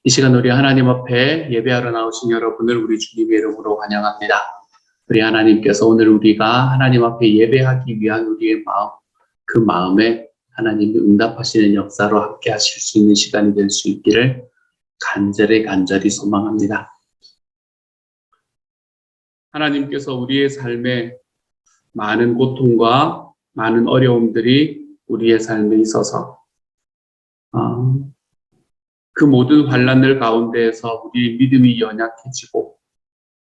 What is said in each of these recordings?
이 시간 우리 하나님 앞에 예배하러 나오신 여러분을 우리 주님의 이름으로 환영합니다. 우리 하나님께서 오늘 우리가 하나님 앞에 예배하기 위한 우리의 마음, 그 마음에 하나님이 응답하시는 역사로 함께 하실 수 있는 시간이 될 수 있기를 간절히 소망합니다. 하나님께서 우리의 삶에 많은 고통과 많은 어려움들이 우리의 삶에 있어서 그 모든 환난들 가운데에서 우리의 믿음이 연약해지고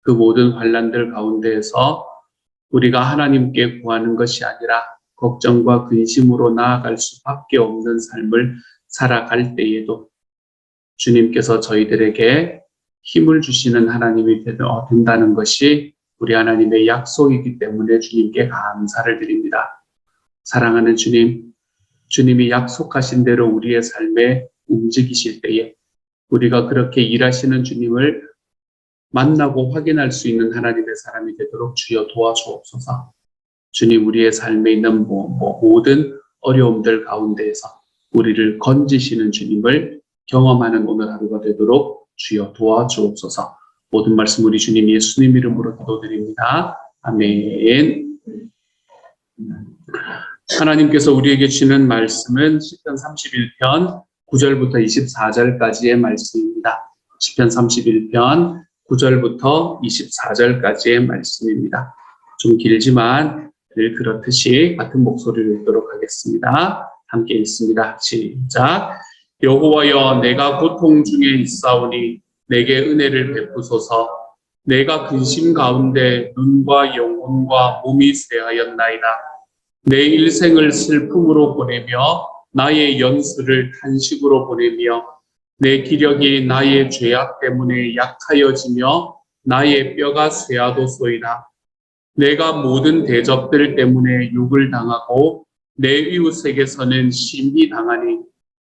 그 모든 환난들 가운데에서 우리가 하나님께 구하는 것이 아니라 걱정과 근심으로 나아갈 수밖에 없는 삶을 살아갈 때에도 주님께서 저희들에게 힘을 주시는 하나님이 된다는 것이 우리 하나님의 약속이기 때문에 주님께 감사를 드립니다. 사랑하는 주님, 주님이 약속하신 대로 우리의 삶에 움직이실 때에 우리가 그렇게 일하시는 주님을 만나고 확인할 수 있는 하나님의 사람이 되도록 주여 도와주옵소서. 주님, 우리의 삶에 있는 모든 어려움들 가운데에서 우리를 건지시는 주님을 경험하는 오늘 하루가 되도록 주여 도와주옵소서. 모든 말씀 우리 주님 예수님 이름으로 기도드립니다. 아멘. 하나님께서 우리에게 주시는 말씀은 시편 31편 9절부터 24절까지의 말씀입니다. 시편 31편 9절부터 24절까지의 말씀입니다. 좀 길지만 늘 그렇듯이 같은 목소리로 읽도록 하겠습니다. 함께 읽습니다. 시작. 여호와여, 내가 고통 중에 있사오니 내게 은혜를 베푸소서. 내가 근심 가운데 눈과 영혼과 몸이 쇠하였나이다. 내 일생을 슬픔으로 보내며 나의 연수를 탄식으로 보내며 내 기력이 나의 죄악 때문에 약하여지며 나의 뼈가 쇠하도소이다. 내가 모든 대적들 때문에 욕을 당하고 내 이웃에게서는 심히 당하니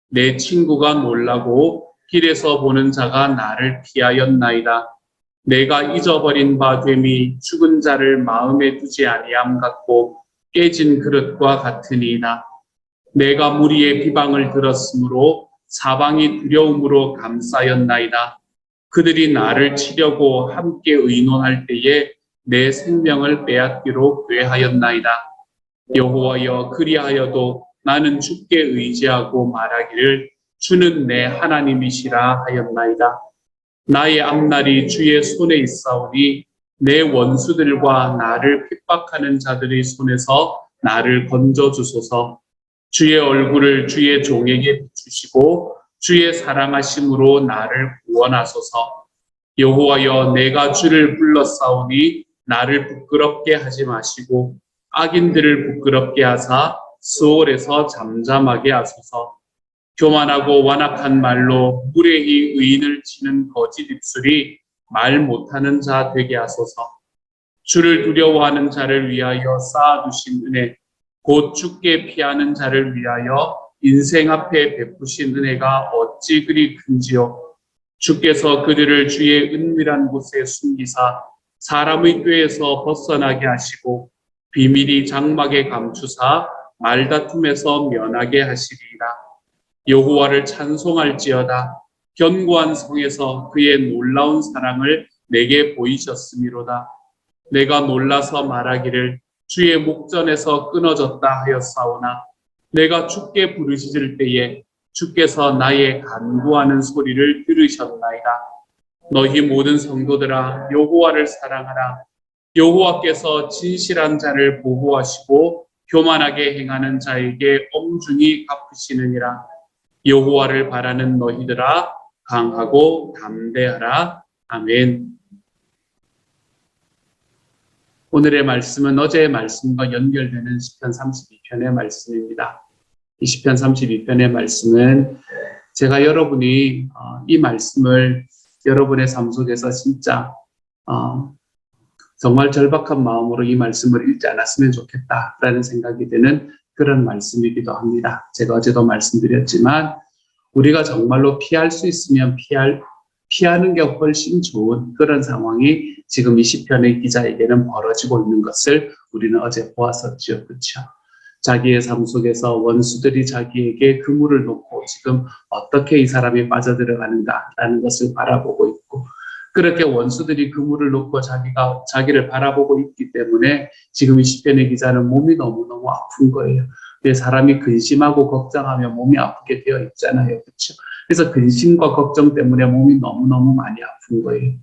내 친구가 놀라고 길에서 보는 자가 나를 피하였나이다. 내가 잊어버린 바 됨이 죽은 자를 마음에 두지 아니함 같고 깨진 그릇과 같으니이다. 내가 무리의 비방을 들었으므로 사방이 두려움으로 감싸였나이다. 그들이 나를 치려고 함께 의논할 때에 내 생명을 빼앗기로 꾀하였나이다. 여호와여, 그리하여도 나는 주께 의지하고 말하기를 주는 내 하나님이시라 하였나이다. 나의 앞날이 주의 손에 있사오니 내 원수들과 나를 핍박하는 자들의 손에서 나를 건져주소서. 주의 얼굴을 주의 종에게 비추시고 주의 사랑하심으로 나를 구원하소서. 여호와여, 내가 주를 불렀사오니 나를 부끄럽게 하지 마시고 악인들을 부끄럽게 하사 수월에서 잠잠하게 하소서. 교만하고 완악한 말로 무례히 의인을 치는 거짓 입술이 말 못하는 자 되게 하소서. 주를 두려워하는 자를 위하여 쌓아두신 은혜, 곧 주께 피하는 자를 위하여 인생 앞에 베푸신 은혜가 어찌 그리 큰지요. 주께서 그들을 주의 은밀한 곳에 숨기사 사람의 꾀에서 벗어나게 하시고 비밀이 장막에 감추사 말다툼에서 면하게 하시리이다. 여호와를 찬송할지어다. 견고한 성에서 그의 놀라운 사랑을 내게 보이셨음이로다. 내가 놀라서 말하기를 주의 목전에서 끊어졌다 하였사오나 내가 주께 부르짖을 때에 주께서 나의 간구하는 소리를 들으셨나이다. 너희 모든 성도들아, 여호와를 사랑하라. 여호와께서 진실한 자를 보호하시고 교만하게 행하는 자에게 엄중히 갚으시느니라. 여호와를 바라는 너희들아, 강하고 담대하라. 아멘. 오늘의 말씀은 어제의 말씀과 연결되는 시편 32편의 말씀입니다. 이 시편 32편의 말씀은 제가 여러분이 이 말씀을 여러분의 삶 속에서 진짜 정말 절박한 마음으로 이 말씀을 읽지 않았으면 좋겠다라는 생각이 드는 그런 말씀이기도 합니다. 제가 어제도 말씀드렸지만 우리가 정말로 피할 수 있으면 피하는 게 훨씬 좋은 그런 상황이 지금 이 시편의 기자에게는 벌어지고 있는 것을 우리는 어제 보았었죠. 그렇죠? 자기의 삶 속에서 원수들이 자기에게 그물을 놓고 지금 어떻게 이 사람이 빠져들어가는가라는 것을 바라보고 있고, 그렇게 원수들이 그물을 놓고 자기를 바라보고 있기 때문에 지금 이 시편의 기자는 몸이 너무너무 아픈 거예요. 사람이 근심하고 걱정하면 몸이 아프게 되어 있잖아요. 그렇죠? 그래서 근심과 걱정 때문에 몸이 너무너무 많이 아픈 거예요.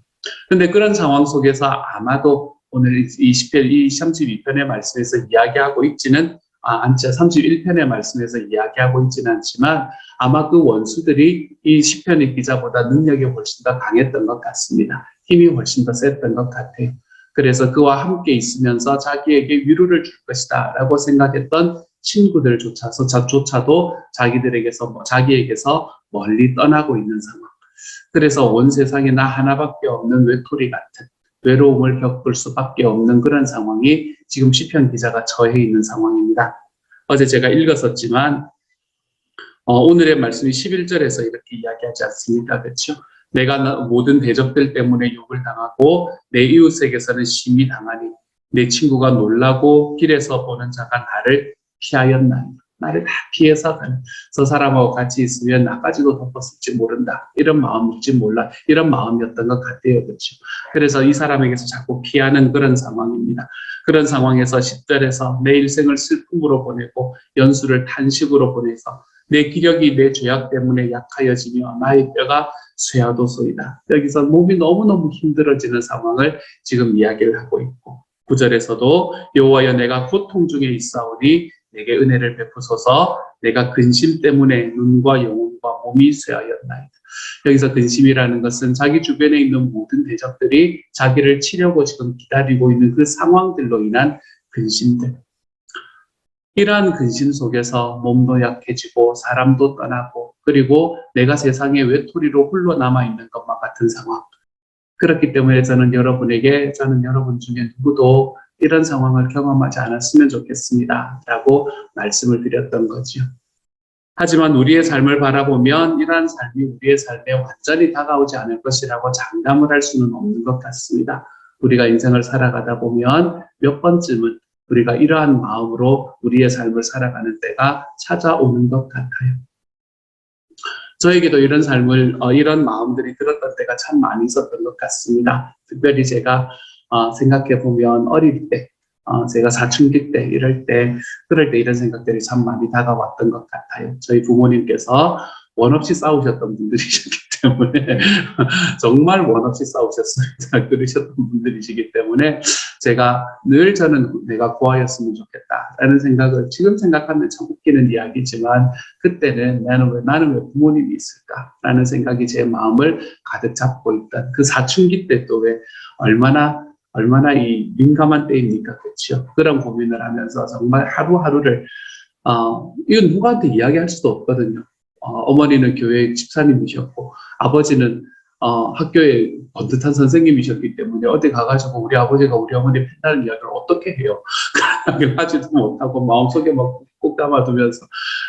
근데 그런 상황 속에서 아마도 오늘 이 시편, 이 32편의 말씀에서 이야기하고 있지는 않죠. 31편의 말씀에서 이야기하고 있지는 않지만 아마 그 원수들이 이 시편의 기자보다 능력이 훨씬 더 강했던 것 같습니다. 힘이 훨씬 더 셌던 것 같아요. 그래서 그와 함께 있으면서 자기에게 위로를 줄 것이다 라고 생각했던 친구들조차도 자기에게서 멀리 떠나고 있는 상황. 그래서 온 세상에 나 하나밖에 없는 외톨이 같은 외로움을 겪을 수밖에 없는 그런 상황이 지금 시편 기자가 처해 있는 상황입니다. 어제 제가 읽었었지만 오늘의 말씀이 11절에서 이렇게 이야기하지 않습니까? 그렇죠? 내가 모든 대적들 때문에 욕을 당하고 내 이웃에게서는 심히 당하니 내 친구가 놀라고 길에서 보는 자가 나를 피하였나니 나를 다 피해서 가는 저 사람하고 같이 있으면 나까지도 덮었을지 모른다. 이런 마음일지 몰라. 이런 마음이었던 것 같아요. 그렇죠? 그래서 이 사람에게서 자꾸 피하는 그런 상황입니다. 그런 상황에서 10절에서 내 일생을 슬픔으로 보내고 연수를 탄식으로 보내서 내 기력이 내 죄악 때문에 약하여지며 나의 뼈가 쇠하도소이다. 여기서 몸이 너무너무 힘들어지는 상황을 지금 이야기를 하고 있고 9절에서도 여호와여 내가 고통 중에 있사오니 내게 은혜를 베푸소서. 내가 근심 때문에 눈과 영혼과 몸이 쇠하였나이다. 여기서 근심이라는 것은 자기 주변에 있는 모든 대적들이 자기를 치려고 지금 기다리고 있는 그 상황들로 인한 근심들. 이러한 근심 속에서 몸도 약해지고 사람도 떠나고 그리고 내가 세상에 외톨이로 홀로 남아있는 것과 같은 상황. 그렇기 때문에 저는 여러분 중에 누구도 이런 상황을 경험하지 않았으면 좋겠습니다. 라고 말씀을 드렸던 거죠. 하지만 우리의 삶을 바라보면 이러한 삶이 우리의 삶에 완전히 다가오지 않을 것이라고 장담을 할 수는 없는 것 같습니다. 우리가 인생을 살아가다 보면 몇 번쯤은 우리가 이러한 마음으로 우리의 삶을 살아가는 때가 찾아오는 것 같아요. 저에게도 이런 이런 마음들이 들었던 때가 참 많이 있었던 것 같습니다. 특별히 제가 생각해 보면 어릴 때, 제가 사춘기 때, 그럴 때 이런 생각들이 참 많이 다가왔던 것 같아요. 저희 부모님께서 원 없이 싸우셨던 분들이시기 때문에, 정말 원 없이 싸우셨어요. 그러셨던 분들이시기 때문에, 저는 내가 고아였으면 좋겠다라는 생각을 지금 생각하면 참 웃기는 이야기지만, 그때는 나는 왜 부모님이 있을까라는 생각이 제 마음을 가득 잡고 있던 그 사춘기 때 또 왜 얼마나 이 민감한 때입니까? 그렇죠? 그런 고민을 하면서 정말 하루하루를, 이건 누구한테 이야기할 수도 없거든요. 어머니는 교회 집사님이셨고, 아버지는, 학교에 번듯한 선생님이셨기 때문에 어디 가가지고 우리 아버지가 우리 어머니 팬다는 이야기를 어떻게 해요? 하지도 못하고 마음속에 막 꼭 담아두면서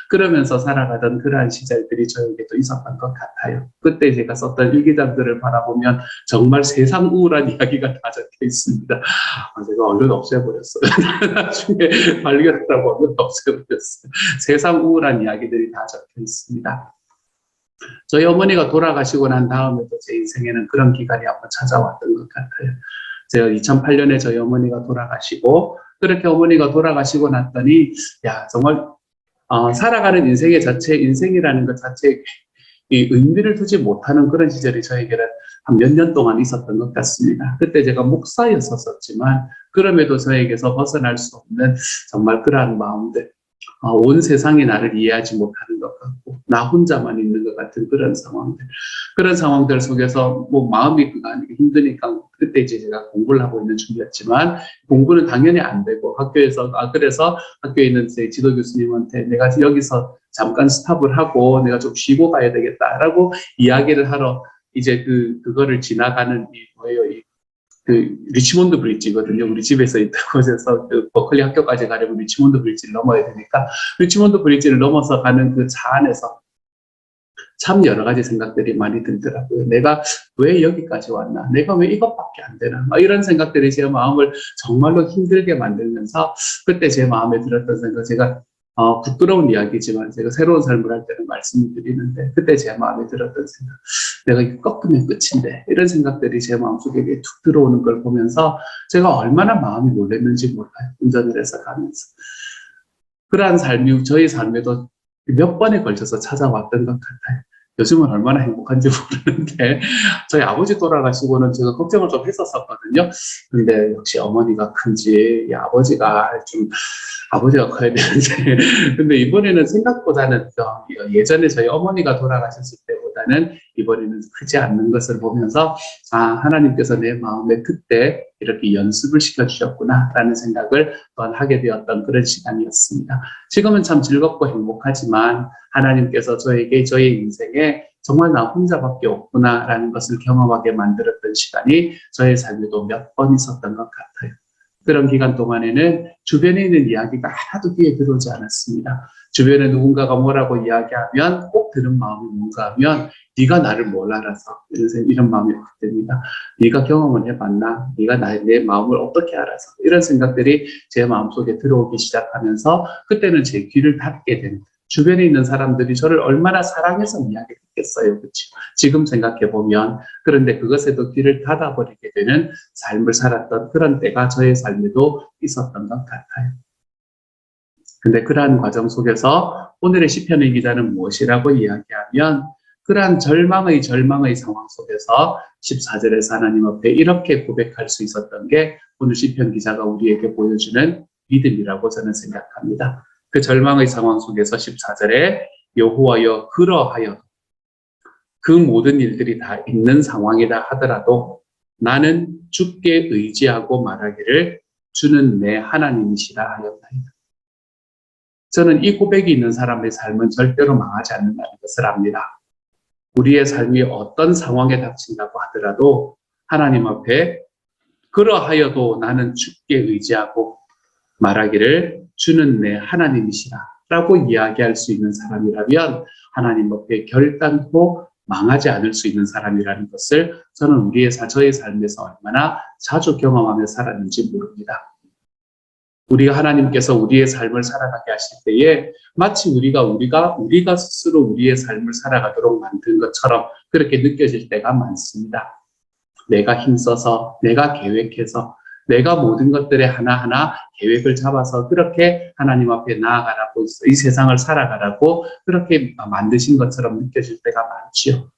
그러면서 살아가던 그러한 시절들이 저에게도 있었던 것 같아요. 그때 제가 썼던 일기장들을 바라보면 정말 세상 우울한 이야기가 다 적혀 있습니다. 제가 얼른 없애버렸어요. 나중에 발견했다고 얼른 없애버렸어요. 세상 우울한 이야기들이 다 적혀 있습니다. 저희 어머니가 돌아가시고 난 다음에도 제 인생에는 그런 기간이 한번 찾아왔던 것 같아요. 제가 2008년에 저희 어머니가 돌아가시고 그렇게 어머니가 돌아가시고 났더니 정말 살아가는 인생이라는 것 자체에 이 의미를 두지 못하는 그런 시절이 저에게는 한 몇 년 동안 있었던 것 같습니다. 그때 제가 목사였었지만 그럼에도 저에게서 벗어날 수 없는 정말 그러한 마음들, 온 세상이 나를 이해하지 못하는 것 같고 나 혼자만 있는 것 같은 그런 상황들 속에서 마음이 힘드니까 그때 이제 제가 공부를 하고 있는 중이었지만 공부는 당연히 안 되고 그래서 학교에 있는 제 지도 교수님한테 내가 여기서 잠깐 스탑을 하고 내가 좀 쉬고 가야 되겠다라고 이야기를 하러 이제 그거를 지나가는 리치몬드 브릿지거든요. 우리 집에서 있던 곳에서 버클리 학교까지 가려면 리치몬드 브릿지를 넘어야 되니까 리치몬드 브릿지를 넘어서 가는 그 차 안에서 참 여러 가지 생각들이 많이 들더라고요. 내가 왜 여기까지 왔나? 내가 왜 이것밖에 안 되나? 이런 생각들이 제 마음을 정말로 힘들게 만들면서 그때 제 마음에 들었던 생각, 제가 부끄러운 이야기지만 제가 새로운 삶을 할 때는 말씀을 드리는데 그때 제 마음에 들었던 생각, 내가 이거 꺾으면 끝인데 이런 생각들이 제 마음속에 툭 들어오는 걸 보면서 제가 얼마나 마음이 놀랐는지 몰라요. 운전을 해서 가면서. 그러한 삶이 저희 삶에도 몇 번에 걸쳐서 찾아왔던 것 같아요. 요즘은 얼마나 행복한지 모르는데 저희 아버지 돌아가시고는 제가 걱정을 좀 했었거든요. 근데 역시 어머니가 큰지 아버지가 커야 되는데 근데 이번에는 생각보다는 예전에 저희 어머니가 돌아가셨을 때보다는 이번에는 크지 않는 것을 보면서 하나님께서 내 마음에 그때 이렇게 연습을 시켜주셨구나라는 생각을 또한 하게 되었던 그런 시간이었습니다. 지금은 참 즐겁고 행복하지만 하나님께서 저에게 저의 인생에 정말 나 혼자밖에 없구나라는 것을 경험하게 만들었던 시간이 저의 삶에도 몇 번 있었던 것 같아요. 그런 기간 동안에는 주변에 있는 이야기가 하나도 귀에 들어오지 않았습니다. 주변에 누군가가 뭐라고 이야기하면 꼭 들은 마음이 뭔가 하면 네가 나를 뭘 알아서 이런 마음이 확 듭니다. 네가 경험을 해봤나? 네가 내 마음을 어떻게 알아서? 이런 생각들이 제 마음속에 들어오기 시작하면서 그때는 제 귀를 닫게 됩니다. 주변에 있는 사람들이 저를 얼마나 사랑해서 이야기했겠어요. 그렇죠? 지금 생각해보면. 그런데 그것에도 귀를 닫아버리게 되는 삶을 살았던 그런 때가 저의 삶에도 있었던 것 같아요. 근데 그러한 과정 속에서 오늘의 시편의 기자는 무엇이라고 이야기하면 그러한 절망의 상황 속에서 14절에서 하나님 앞에 이렇게 고백할 수 있었던 게 오늘 시편 기자가 우리에게 보여주는 믿음이라고 저는 생각합니다. 그 절망의 상황 속에서 14절에 여호와여 그러하여 그 모든 일들이 다 있는 상황이다 하더라도 나는 주께 의지하고 말하기를 주는 내 하나님이시라 하였나이다. 저는 이 고백이 있는 사람의 삶은 절대로 망하지 않는다는 것을 압니다. 우리의 삶이 어떤 상황에 닥친다고 하더라도 하나님 앞에 그러하여도 나는 주께 의지하고 말하기를 주는 내 하나님이시라 라고 이야기할 수 있는 사람이라면 하나님 앞에 결단코 망하지 않을 수 있는 사람이라는 것을 저는 저의 삶에서 얼마나 자주 경험하며 살았는지 모릅니다. 우리가 하나님께서 우리의 삶을 살아가게 하실 때에 마치 우리가 스스로 우리의 삶을 살아가도록 만든 것처럼 그렇게 느껴질 때가 많습니다. 내가 힘써서, 내가 계획해서, 내가 모든 것들에 하나하나 계획을 잡아서 그렇게 하나님 앞에 나아가라고, 이 세상을 살아가라고 그렇게 만드신 것처럼 느껴질 때가 많지요.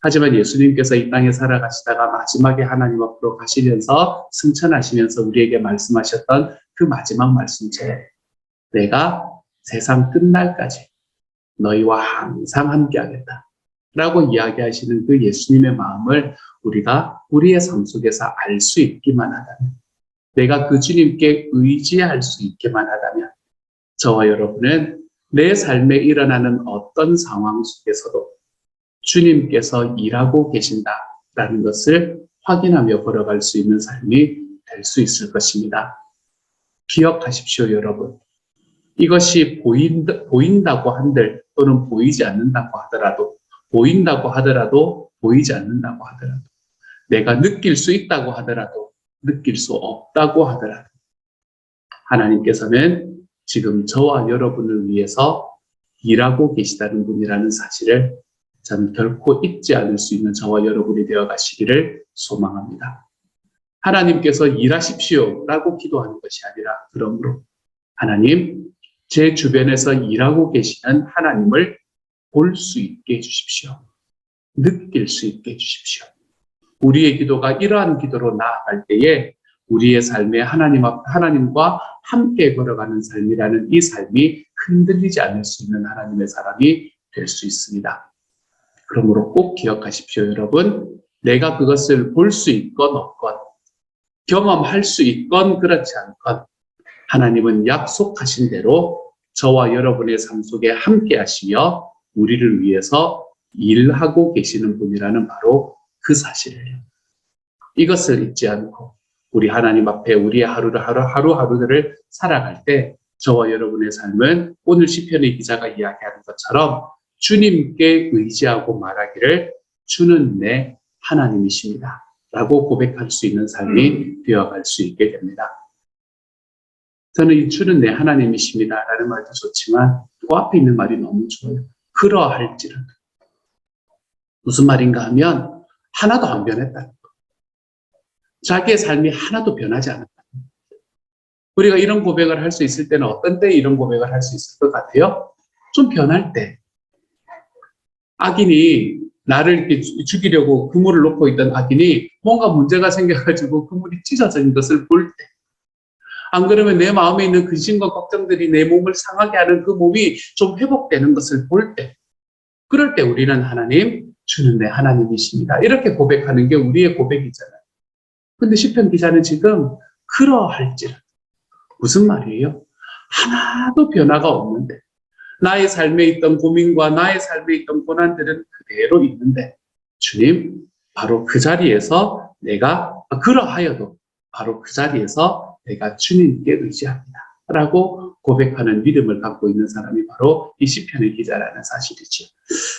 하지만 예수님께서 이 땅에 살아가시다가 마지막에 하나님 앞으로 가시면서 승천하시면서 우리에게 말씀하셨던 그 마지막 말씀처럼 내가 세상 끝날까지 너희와 항상 함께하겠다 라고 이야기하시는 그 예수님의 마음을 우리가 우리의 삶 속에서 알 수 있기만 하다면, 내가 그 주님께 의지할 수 있기만 하다면 저와 여러분은 내 삶에 일어나는 어떤 상황 속에서도 주님께서 일하고 계신다라는 것을 확인하며 걸어갈 수 있는 삶이 될 수 있을 것입니다. 기억하십시오, 여러분. 이것이 보인다고 한들 또는 보이지 않는다고 하더라도, 보인다고 하더라도 보이지 않는다고 하더라도, 내가 느낄 수 있다고 하더라도 느낄 수 없다고 하더라도 하나님께서는 지금 저와 여러분을 위해서 일하고 계시다는 분이라는 사실을 저는 결코 잊지 않을 수 있는 저와 여러분이 되어 가시기를 소망합니다. 하나님께서 일하십시오 라고 기도하는 것이 아니라 그러므로 하나님, 제 주변에서 일하고 계시는 하나님을 볼 수 있게 해주십시오. 느낄 수 있게 해주십시오. 우리의 기도가 이러한 기도로 나아갈 때에 우리의 삶에 하나님과 함께 걸어가는 삶이라는 이 삶이 흔들리지 않을 수 있는 하나님의 사람이 될 수 있습니다. 그러므로 꼭 기억하십시오, 여러분. 내가 그것을 볼 수 있건 없건, 경험할 수 있건 그렇지 않건, 하나님은 약속하신 대로 저와 여러분의 삶 속에 함께 하시며 우리를 위해서 일하고 계시는 분이라는 바로 그 사실이에요. 이것을 잊지 않고 우리 하나님 앞에 우리의 하루하루들을 살아갈 때 저와 여러분의 삶은 오늘 시편의 기자가 이야기하는 것처럼 주님께 의지하고 말하기를 주는 내 하나님이십니다 라고 고백할 수 있는 삶이 되어갈 수 있게 됩니다. 저는 이 주는 내 하나님이십니다 라는 말도 좋지만 그 앞에 있는 말이 너무 좋아요. 그러할지라도. 무슨 말인가 하면 하나도 안 변했다. 자기의 삶이 하나도 변하지 않았다. 우리가 이런 고백을 할 수 있을 때는 어떤 때 이런 고백을 할 수 있을 것 같아요? 좀 변할 때. 악인이 나를 이렇게 죽이려고 그물을 놓고 있던 악인이 뭔가 문제가 생겨가지고 그물이 찢어진 것을 볼 때. 안 그러면 내 마음에 있는 근심과 걱정들이 내 몸을 상하게 하는 그 몸이 좀 회복되는 것을 볼 때. 그럴 때 우리는 하나님, 주는 내 하나님이십니다. 이렇게 고백하는 게 우리의 고백이잖아요. 근데 시편 기자는 지금 그러할지라도. 무슨 말이에요? 하나도 변화가 없는데 나의 삶에 있던 고민과 나의 삶에 있던 고난들은 그대로 있는데 주님, 바로 그 자리에서 내가 그러하여도 바로 그 자리에서 내가 주님께 의지합니다 라고 고백하는 믿음을 갖고 있는 사람이 바로 이 시편의 기자라는 사실이죠.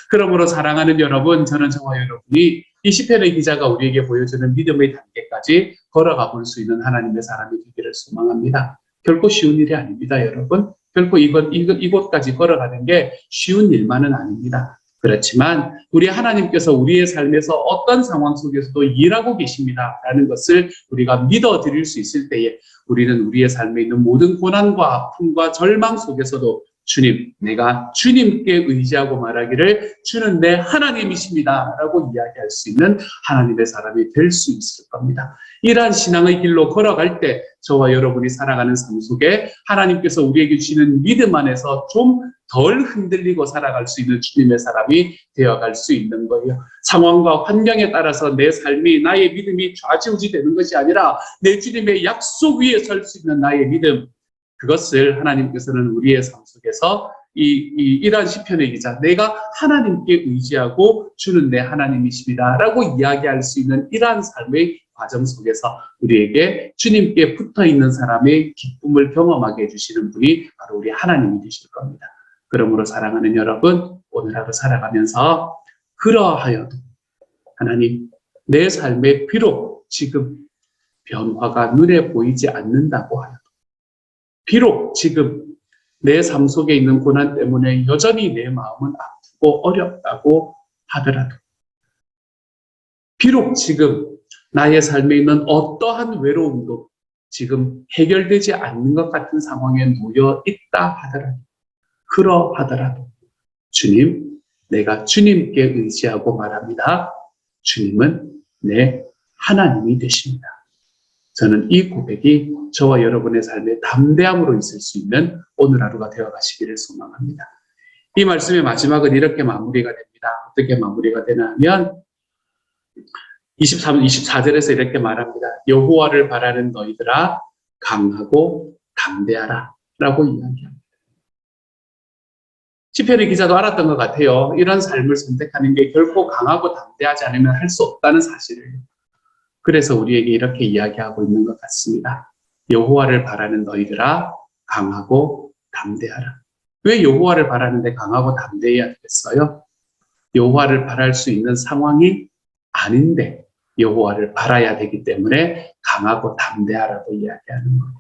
그러므로 사랑하는 여러분, 저는 저와 여러분이 이 시편의 기자가 우리에게 보여주는 믿음의 단계까지 걸어가 볼 수 있는 하나님의 사람이 되기를 소망합니다. 결코 쉬운 일이 아닙니다, 여러분. 결코 이곳까지 걸어가는 게 쉬운 일만은 아닙니다. 그렇지만 우리 하나님께서 우리의 삶에서 어떤 상황 속에서도 일하고 계십니다라는 것을 우리가 믿어드릴 수 있을 때에 우리는 우리의 삶에 있는 모든 고난과 아픔과 절망 속에서도 주님, 내가 주님께 의지하고 말하기를 주는 내 하나님이십니다 라고 이야기할 수 있는 하나님의 사람이 될 수 있을 겁니다. 이러한 신앙의 길로 걸어갈 때 저와 여러분이 살아가는 삶 속에 하나님께서 우리에게 주시는 믿음 안에서 좀 덜 흔들리고 살아갈 수 있는 주님의 사람이 되어갈 수 있는 거예요. 상황과 환경에 따라서 내 삶이, 나의 믿음이 좌지우지 되는 것이 아니라 내 주님의 약속 위에 설 수 있는 나의 믿음, 그것을 하나님께서는 우리의 삶 속에서 이러한 시편의 기자, 내가 하나님께 의지하고 주는 내 하나님이십니다 라고 이야기할 수 있는 이러한 삶의 과정 속에서 우리에게 주님께 붙어있는 사람의 기쁨을 경험하게 해주시는 분이 바로 우리 하나님이 되실 겁니다. 그러므로 사랑하는 여러분, 오늘 하루 살아가면서 그러하여도 하나님, 내 삶에 비록 지금 변화가 눈에 보이지 않는다고 하여도, 비록 지금 내 삶 속에 있는 고난 때문에 여전히 내 마음은 아프고 어렵다고 하더라도, 비록 지금 나의 삶에 있는 어떠한 외로움도 지금 해결되지 않는 것 같은 상황에 놓여 있다 하더라도, 그러하더라도 주님, 내가 주님께 의지하고 말합니다. 주님은 내 하나님이 되십니다. 저는 이 고백이 저와 여러분의 삶에 담대함으로 있을 수 있는 오늘 하루가 되어가시기를 소망합니다. 이 말씀의 마지막은 이렇게 마무리가 됩니다. 어떻게 마무리가 되나 하면 24절에서 이렇게 말합니다. 여호와를 바라는 너희들아 강하고 담대하라 라고 이야기합니다. 시편의 기자도 알았던 것 같아요. 이런 삶을 선택하는 게 결코 강하고 담대하지 않으면 할 수 없다는 사실을. 그래서 우리에게 이렇게 이야기하고 있는 것 같습니다. 여호와를 바라는 너희들아 강하고 담대하라. 왜 여호와를 바라는데 강하고 담대해야 되겠어요? 여호와를 바랄 수 있는 상황이 아닌데 여호와를 바라야 되기 때문에 강하고 담대하라고 이야기하는 거예요.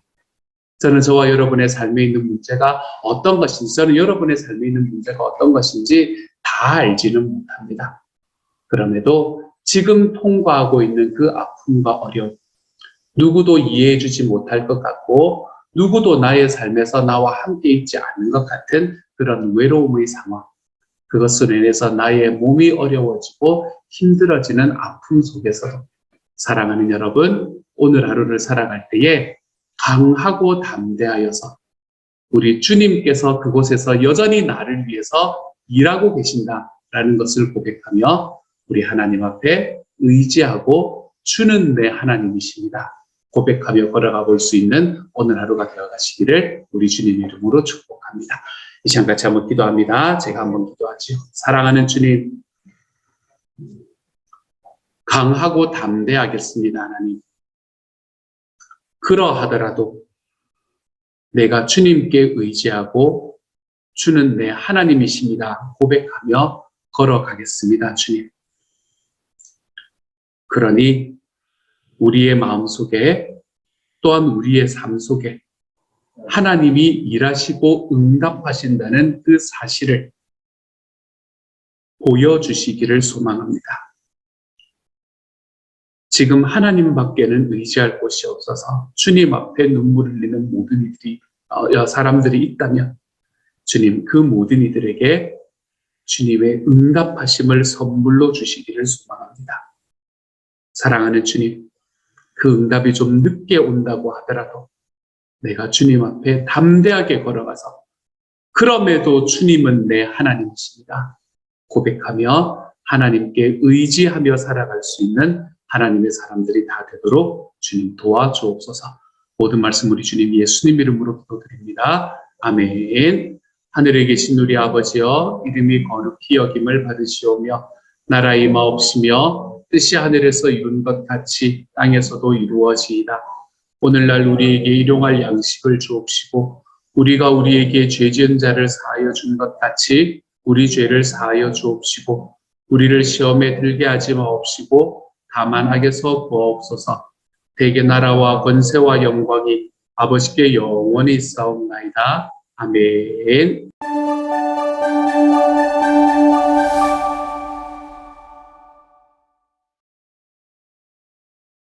저는 저와 여러분의 삶에 있는 문제가 어떤 것인지, 저는 여러분의 삶에 있는 문제가 어떤 것인지 다 알지는 못합니다. 그럼에도 지금 통과하고 있는 그 아픔과 어려움, 누구도 이해해 주지 못할 것 같고 누구도 나의 삶에서 나와 함께 있지 않은 것 같은 그런 외로움의 상황, 그것으로 인해서 나의 몸이 어려워지고 힘들어지는 아픔 속에서도 사랑하는 여러분, 오늘 하루를 살아갈 때에 강하고 담대하여서 우리 주님께서 그곳에서 여전히 나를 위해서 일하고 계신다라는 것을 고백하며 우리 하나님 앞에 의지하고 주는 내 하나님이십니다. 고백하며 걸어가 볼 수 있는 오늘 하루가 되어가시기를 우리 주님 이름으로 축복합니다. 이 시간 같이 한번 기도합니다. 제가 한번 기도하지요. 사랑하는 주님, 강하고 담대하겠습니다. 하나님. 그러하더라도 내가 주님께 의지하고 주는 내 하나님이십니다. 고백하며 걸어가겠습니다. 주님. 그러니 우리의 마음 속에 또한 우리의 삶 속에 하나님이 일하시고 응답하신다는 그 사실을 보여주시기를 소망합니다. 지금 하나님 밖에는 의지할 곳이 없어서 주님 앞에 눈물을 흘리는 모든 이들이 사람들이 있다면 주님 그 모든 이들에게 주님의 응답하심을 선물로 주시기를 소망합니다. 사랑하는 주님, 그 응답이 좀 늦게 온다고 하더라도 내가 주님 앞에 담대하게 걸어가서 그럼에도 주님은 내 하나님이십니다. 고백하며 하나님께 의지하며 살아갈 수 있는 하나님의 사람들이 다 되도록 주님 도와주옵소서. 모든 말씀 우리 주님 예수님 이름으로 기도드립니다. 아멘. 하늘에 계신 우리 아버지여, 이름이 거룩히 여김을 받으시오며 나라의 임하옵시며 뜻이 하늘에서 이룬 것 같이 땅에서도 이루어지이다. 오늘날 우리에게 일용할 양식을 주옵시고 우리가 우리에게 죄 지은 자를 사하여 준 것 같이 우리 죄를 사하여 주옵시고 우리를 시험에 들게 하지 마옵시고 다만 악에서 구하옵소서. 대개 나라와 권세와 영광이 아버지께 영원히 있사옵나이다. 아멘.